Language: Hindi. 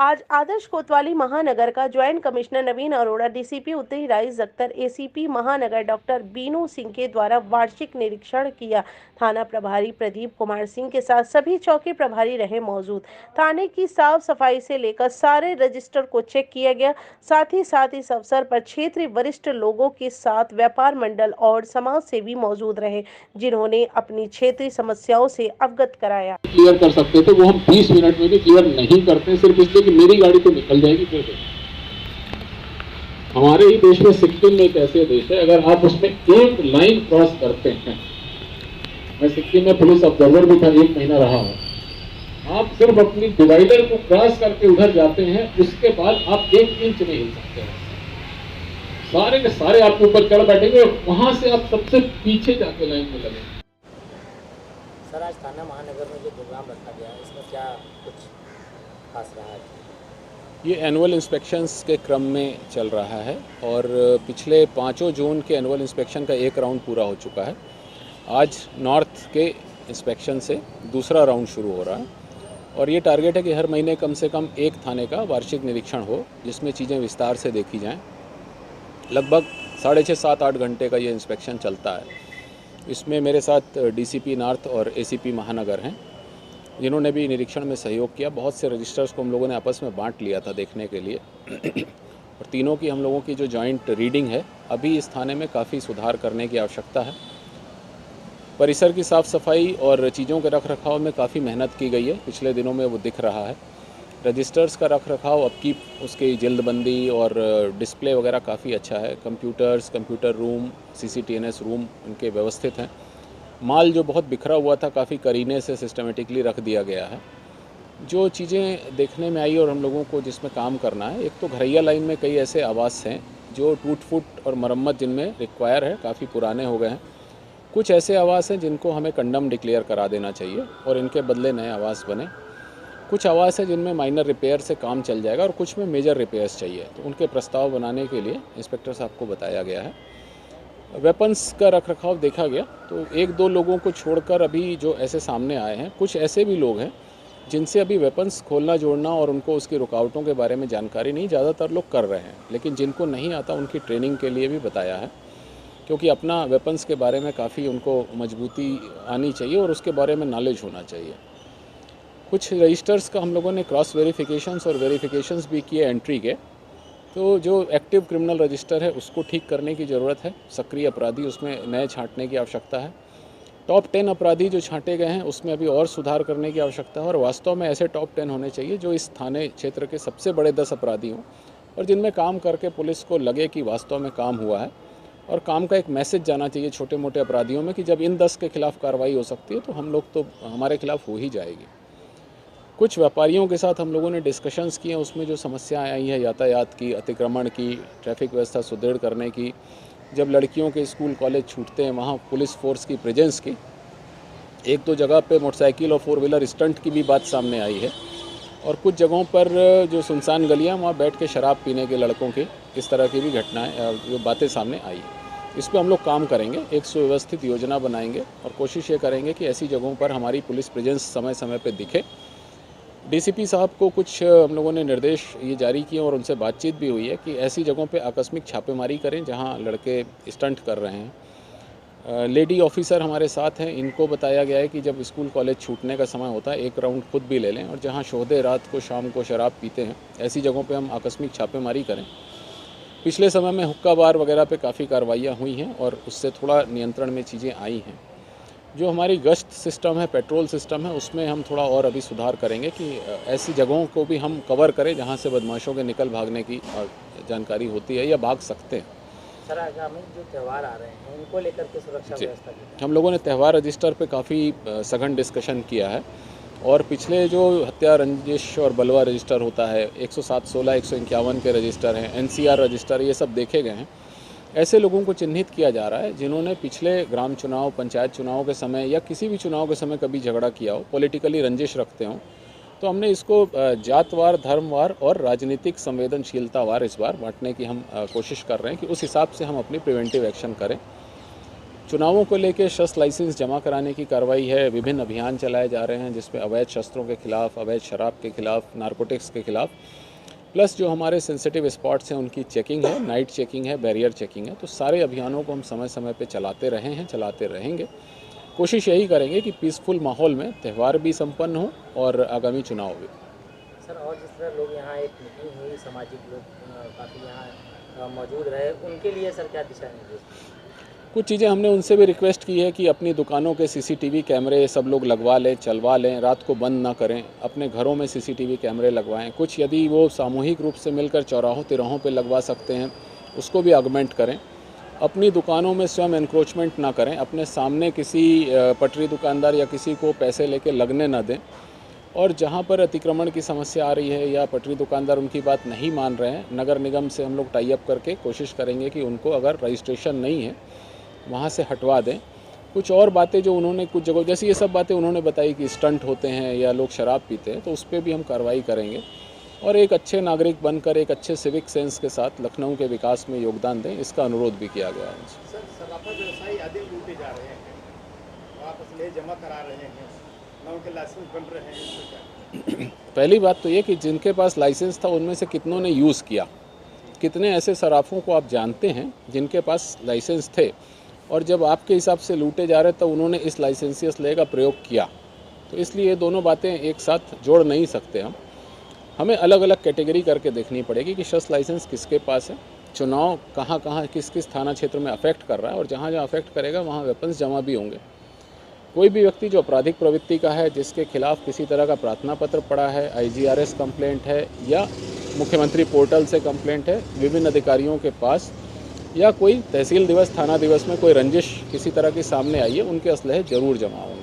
आज आदर्श कोतवाली महानगर का ज्वाइंट कमिश्नर नवीन अरोड़ा, डीसीपी उत्तरी राइस अख्तर, एसीपी महानगर डॉक्टर बीनू सिंह के द्वारा वार्षिक निरीक्षण किया। थाना प्रभारी प्रदीप कुमार सिंह के साथ सभी चौकी प्रभारी रहे मौजूद। थाने की साफ सफाई से लेकर सारे रजिस्टर को चेक किया गया। साथ ही इस अवसर पर क्षेत्रीय वरिष्ठ लोगों के साथ व्यापार मंडल और समाज सेवी मौजूद रहे, जिन्होंने अपनी क्षेत्रीय समस्याओं से अवगत कराया। क्लियर कर सकते थे, वो हम 20 मिनट में भी क्लियर नहीं करते, सिर्फ इसलिए कि मेरी गाड़ी तो निकल जाएगी। फिर हमारे ही देश में, सिक्किम में एक ऐसे देश है, अगर आप उसमें एक लाइन क्रॉस करते हैं, मैं सिक्किम में पुलिस ऑब्जर्वर भी था, 1 महीना रहा हूं, आप सिर्फ अपनी डिवाइडर को क्रॉस करके उधर जाते हैं, उसके बाद आप 1 इंच नहीं हिल सकते हैं। सारे के सारे आपके ऊपर चढ़ बैठेंगे और वहां से आप सबसे पीछे जाके लाइन में लगेंगे। सर, आज थाना महानगर में जो प्रोग्राम रखा गया है, इसमें क्या कुछ खास रहा है? ये एनुअल इंस्पेक्शंस के क्रम में चल रहा है और पिछले 5 जून के एनुअल इंस्पेक्शन का एक राउंड पूरा हो चुका है। आज नॉर्थ के इंस्पेक्शन से दूसरा राउंड शुरू हो रहा है और ये टारगेट है कि हर महीने कम से कम एक थाने का वार्षिक निरीक्षण हो, जिसमें चीज़ें विस्तार से देखी जाएं। लगभग 6.5-7-8 घंटे का ये इंस्पेक्शन चलता है। इसमें मेरे साथ डीसीपी नॉर्थ और एसीपी महानगर हैं, जिन्होंने भी निरीक्षण में सहयोग किया। बहुत से रजिस्टर्स को हम लोगों ने आपस में बांट लिया था देखने के लिए और तीनों की हम लोगों की जो जॉइंट रीडिंग है, अभी इस थाने में काफ़ी सुधार करने की आवश्यकता है। परिसर की साफ़ सफाई और चीज़ों के रख रखाव में काफ़ी मेहनत की गई है, पिछले दिनों में वो दिख रहा है। रजिस्टर्स का रख रखाव, अपकी उसकी जल्दबंदी और डिस्प्ले वगैरह काफ़ी अच्छा है। कंप्यूटर रूम, CCTNS रूम उनके व्यवस्थित हैं। माल जो बहुत बिखरा हुआ था, काफ़ी करीने से सिस्टमेटिकली रख दिया गया है। जो चीज़ें देखने में आई और हम लोगों को जिसमें काम करना है, एक तो घरैया लाइन में कई ऐसे आवास हैं जो टूट फूट और मरम्मत जिनमें रिक्वायर है, काफ़ी पुराने हो गए हैं। कुछ ऐसे आवास हैं जिनको हमें कंडम डिक्लेयर करा देना चाहिए और इनके बदले नए आवास बने। कुछ आवास है जिनमें माइनर रिपेयर से काम चल जाएगा और कुछ में मेजर रिपेयर्स चाहिए, तो उनके प्रस्ताव बनाने के लिए इंस्पेक्टर साहब को बताया गया है। वेपन्स का रख रखाव देखा गया, तो 1-2 लोगों को छोड़कर अभी जो ऐसे सामने आए हैं, कुछ ऐसे भी लोग हैं जिनसे अभी वेपन्स खोलना जोड़ना और उनको उसकी रुकावटों के बारे में जानकारी नहीं, ज़्यादातर लोग कर रहे हैं। लेकिन जिनको नहीं आता उनकी ट्रेनिंग के लिए भी बताया है, क्योंकि अपना वेपन्स के बारे में काफ़ी उनको मजबूती आनी चाहिए और उसके बारे में नॉलेज होना चाहिए। कुछ रजिस्टर्स का हम लोगों ने क्रॉस वेरिफिकेशंस और वेरिफिकेशंस भी किए एंट्री के, तो जो एक्टिव क्रिमिनल रजिस्टर है उसको ठीक करने की ज़रूरत है। सक्रिय अपराधी उसमें नए छांटने की आवश्यकता है। टॉप 10 अपराधी जो छांटे गए हैं उसमें अभी और सुधार करने की आवश्यकता है और वास्तव में ऐसे टॉप 10 होने चाहिए जो इस थाने क्षेत्र के सबसे बड़े 10 अपराधी हों और जिनमें काम करके पुलिस को लगे कि वास्तव में काम हुआ है और काम का एक मैसेज जाना चाहिए छोटे मोटे अपराधियों में कि जब इन 10 के खिलाफ कार्रवाई हो सकती है तो हम लोग तो हमारे खिलाफ हो ही जाएगी। कुछ व्यापारियों के साथ हम लोगों ने डिस्कशंस किए, उसमें जो समस्याएं आई हैं यातायात की, अतिक्रमण की, ट्रैफिक व्यवस्था सुदृढ़ करने की, जब लड़कियों के स्कूल कॉलेज छूटते हैं वहाँ पुलिस फोर्स की प्रेजेंस की, 1-2 जगह पे मोटरसाइकिल और 4 व्हीलर स्टंट की भी बात सामने आई है और कुछ जगहों पर जो सुनसान गलियाँ वहाँ बैठ के शराब पीने के लड़कों की, इस तरह की भी घटनाएँ जो बातें सामने आई है। इस पर हम लोग काम करेंगे, एक सुव्यवस्थित योजना बनाएंगे और कोशिश ये करेंगे कि ऐसी जगहों पर हमारी पुलिस प्रेजेंस समय समय पर दिखे। डीसीपी साहब को कुछ हम लोगों ने निर्देश ये जारी किए और उनसे बातचीत भी हुई है कि ऐसी जगहों पे आकस्मिक छापेमारी करें जहां लड़के स्टंट कर रहे हैं। लेडी ऑफिसर हमारे साथ हैं, इनको बताया गया है कि जब स्कूल कॉलेज छूटने का समय होता है एक राउंड खुद भी ले लें और जहां शोधे रात को शाम को शराब पीते हैं ऐसी जगहों पे हम आकस्मिक छापेमारी करें। पिछले समय में हुक्का बार वगैरह पे काफ़ी कार्रवाइयाँ हुई हैं और उससे थोड़ा नियंत्रण में चीज़ें आई हैं। जो हमारी गश्त सिस्टम है, पेट्रोल सिस्टम है, उसमें हम थोड़ा और अभी सुधार करेंगे कि ऐसी जगहों को भी हम कवर करें जहां से बदमाशों के निकल भागने की जानकारी होती है या भाग सकते हैं। सर, आगामी जो त्यौहार आ रहे हैं उनको लेकर के सुरक्षा व्यवस्था की हम लोगों ने त्यौहार रजिस्टर पे काफ़ी सघन डिस्कशन किया है और पिछले जो हत्या, रंजिश और बलवा रजिस्टर होता है, 107, 16, 151 के रजिस्टर हैं, NCR रजिस्टर, ये सब देखे गए हैं। ऐसे लोगों को चिन्हित किया जा रहा है जिन्होंने पिछले ग्राम चुनाव, पंचायत चुनाव के समय या किसी भी चुनाव के समय कभी झगड़ा किया हो, पॉलिटिकली रंजिश रखते हों, तो हमने इसको जातवार, धर्मवार और राजनीतिक संवेदनशीलतावार इस बार बांटने की हम कोशिश कर रहे हैं कि उस हिसाब से हम अपनी प्रिवेंटिव एक्शन करें। चुनावों को लेकर शस्त्र लाइसेंस जमा कराने की कार्रवाई है। विभिन्न अभियान चलाए जा रहे हैं जिसमें अवैध शस्त्रों के खिलाफ, अवैध शराब के खिलाफ, नारकोटिक्स के खिलाफ, प्लस जो हमारे सेंसिटिव स्पॉट्स हैं उनकी चेकिंग है, नाइट चेकिंग है, बैरियर चेकिंग है। तो सारे अभियानों को हम समय समय पे चलाते रहे हैं, चलाते रहेंगे। कोशिश यही करेंगे कि पीसफुल माहौल में त्यौहार भी संपन्न हो और आगामी चुनाव भी। सर, और जिस तरह लोग यहाँ एक मीटिंग हुई, सामाजिक लोग काफ़ी यहाँ मौजूद रहे, उनके लिए सर क्या दिशा निर्देश? कुछ चीज़ें हमने उनसे भी रिक्वेस्ट की है कि अपनी दुकानों के सीसीटीवी कैमरे सब लोग लगवा लें, चलवा लें, रात को बंद ना करें, अपने घरों में सीसीटीवी कैमरे लगवाएं। कुछ यदि वो सामूहिक रूप से मिलकर चौराहों तिराहों पे लगवा सकते हैं उसको भी ऑगमेंट करें। अपनी दुकानों में स्वयं एनक्रोचमेंट ना करें, अपने सामने किसी पटरी दुकानदार या किसी को पैसे लेके लगने ना दें। और जहाँ पर अतिक्रमण की समस्या आ रही है या पटरी दुकानदार उनकी बात नहीं मान रहे हैं, नगर निगम से हम लोग टाई अप करके कोशिश करेंगे कि उनको अगर रजिस्ट्रेशन नहीं है वहाँ से हटवा दें। कुछ और बातें जो उन्होंने कुछ जगह, जैसे ये सब बातें उन्होंने बताई कि स्टंट होते हैं या लोग शराब पीते हैं, तो उस पर भी हम कार्रवाई करेंगे और एक अच्छे नागरिक बनकर एक अच्छे सिविक सेंस के साथ लखनऊ के विकास में योगदान दें, इसका अनुरोध भी किया गया है। सर, सराफा व्यवसायी आदि लूटे जा रहे हैं, आप असले जमा करा रहे हैं, ना उनके लाइसेंस बन रहे हैं, इससे क्या? पहली बात तो ये कि जिनके पास लाइसेंस था उनमें से कितनों ने यूज़ किया। कितने ऐसे सराफों को आप जानते हैं जिनके पास लाइसेंस थे और जब आपके हिसाब से लूटे जा रहे तो उन्होंने इस लाइसेंसी असले का प्रयोग किया? तो इसलिए ये दोनों बातें एक साथ जोड़ नहीं सकते हम। हमें अलग अलग कैटेगरी करके देखनी पड़ेगी कि शस्त्र लाइसेंस किसके पास है, चुनाव कहाँ कहाँ किस किस थाना क्षेत्र में अफेक्ट कर रहा है और जहाँ जहाँ अफेक्ट करेगा वहाँ वेपन्स जमा भी होंगे। कोई भी व्यक्ति जो आपराधिक प्रवृत्ति का है, जिसके खिलाफ किसी तरह का प्रार्थना पत्र पड़ा है, IGRS कंप्लेंट है या मुख्यमंत्री पोर्टल से कंप्लेंट है विभिन्न अधिकारियों के पास, या कोई तहसील दिवस, थाना दिवस में कोई रंजिश किसी तरह की सामने आई है, उनके असलहे जरूर जमा होंगे।